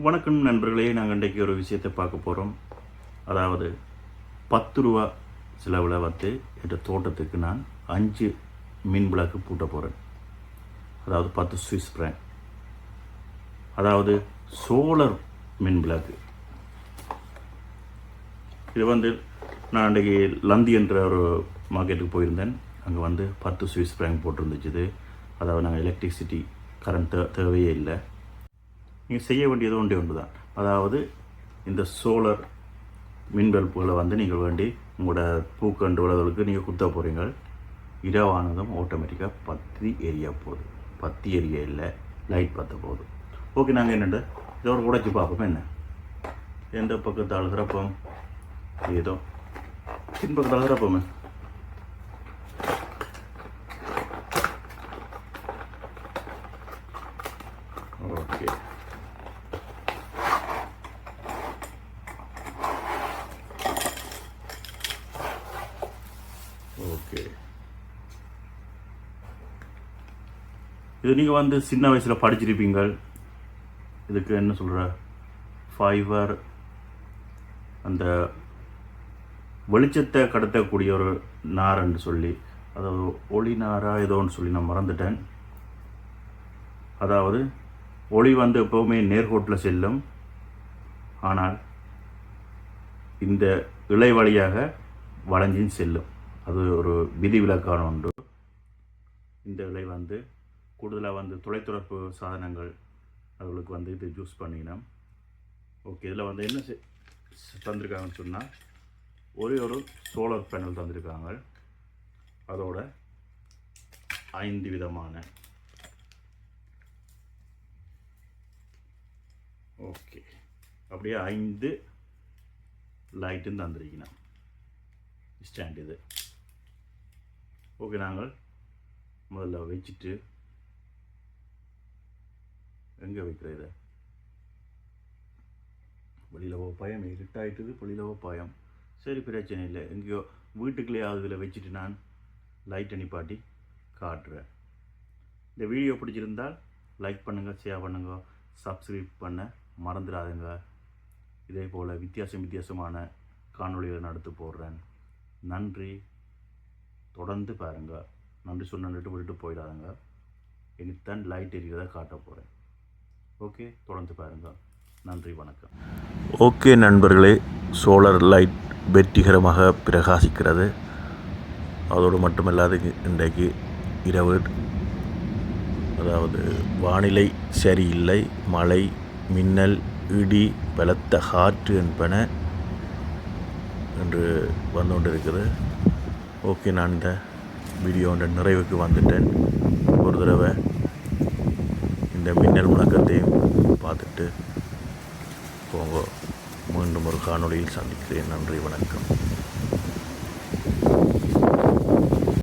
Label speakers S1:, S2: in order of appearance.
S1: வணக்கம் நண்பர்களே, நாங்கள் இன்றைக்கு ஒரு விஷயத்தை பார்க்க போகிறோம். அதாவது 10 ரூபா செலவில் இந்த தோட்டத்துக்கு நான் 5 மின் விளக்கு பூட்ட போகிறேன். அதாவது 10 சுவிஸ் பிராங்க், அதாவது சோலர் மின் விளக்கு. இது நான் இன்றைக்கி லந்தி என்ற ஒரு மார்க்கெட்டுக்கு போயிருந்தேன். அங்கே 10 சுவிஸ் பிராங்க் போட்டிருந்துச்சு. அதாவது நாங்கள் எலக்ட்ரிசிட்டி கரண்ட் தேவையே இல்லை. நீங்கள் செய்ய வேண்டியது ஒன்று தான். அதாவது இந்த சோலர் மின் பல்புகளை நீங்கள் வேண்டி உங்களோட பூக்கண்டு விளவுகளுக்கு நீங்கள் குத்த போகிறீங்க. இரவானதும் ஆட்டோமேட்டிக்காக பற்றி எரிய போகுது. பற்றி எரிய இல்லை, லைட் பற்ற போகுது. ஓகே, நாங்கள் என்னென்ன இதை ஒரு உடைச்சி பார்ப்போம். என்ன எந்த பக்கத்தால் திறப்போம்? ஏதோ பின்பக்கத்தால் திறப்போமே. Okay, okay. இது நீங்கள் சின்ன வயசில் படிச்சிருப்பீங்க. இதுக்கு என்ன சொல்கிற, ஃபைபர், அந்த வெளிச்சத்தை கடத்தக்கூடிய ஒரு நார்ன்னு சொல்லி, அதாவது ஒளி நாரா ஏதோன்னு சொல்லி நான் மறந்துட்டேன். அதாவது ஒளி எப்போவுமே நேர்கோட்டில் செல்லும். ஆனால் இந்த இலை வழியாக வளைஞ்சின்னு செல்லும். அது ஒரு விதிவிலக்கான ஒன்று. இந்த இலை கூடுதலாக தொலைத்தொடர்பு சாதனங்கள் அவங்களுக்கு இது யூஸ் பண்ணினோம். ஓகே, இதில் என்ன தந்திருக்காங்கன்னு சொன்னால், ஒரு சோலார் பேனல் தந்திருக்காங்க. அதோட 5 விதமான ஓகே அப்படியே 5 லைட்டும் தந்திருக்கணும். ஸ்டாண்ட் இது. ஓகே, நாங்கள் முதல்ல வச்சுட்டு எங்கே வைக்கிறது? வெளியில் பயம், இருட்டாயிட்டுது. வெளியில் பயம். சரி, பிரச்சனை இல்லை. எங்கேயோ வீட்டுக்குள்ளேயே அதில் வச்சுட்டு நான் லைட் நிப்பாட்டி காட்டுறேன். இந்த வீடியோ பிடிச்சிருந்தால் லைக் பண்ணுங்கள், ஷேர் பண்ணுங்கள், சப்ஸ்கிரைப் பண்ண மறந்துடாதுங்க. இதே போல் வித்தியாசமான காணொளிகளை நடத்து போடுறேன். நன்றி. தொடர்ந்து பாருங்கள். நன்றி சொன்னிட்டு விட்டுட்டு போயிடாதுங்க. இனித்தான் லைட் எரிகிறத காட்ட போகிறேன். ஓகே, தொடர்ந்து பாருங்கள். நன்றி, வணக்கம். ஓகே நண்பர்களே, சோலார் லைட் வெற்றிகரமாக பிரகாசிக்கிறது. அதோடு மட்டுமல்லாது இன்றைக்கு இரவு, அதாவது வானிலை சரியில்லை. மழை, மின்னல், இடி, பலத்த காற்று என்பன என்று கொண்டிருக்குது. ஓகே, நான் இந்த வீடியோட நிறைவுக்கு வந்துட்டேன். ஒரு தடவை இந்த மின்னல் முழக்கத்தையும் பார்த்துட்டு போங்க. மீண்டும் ஒரு காணொளியில் சந்திக்கிறேன். நன்றி, வணக்கம்.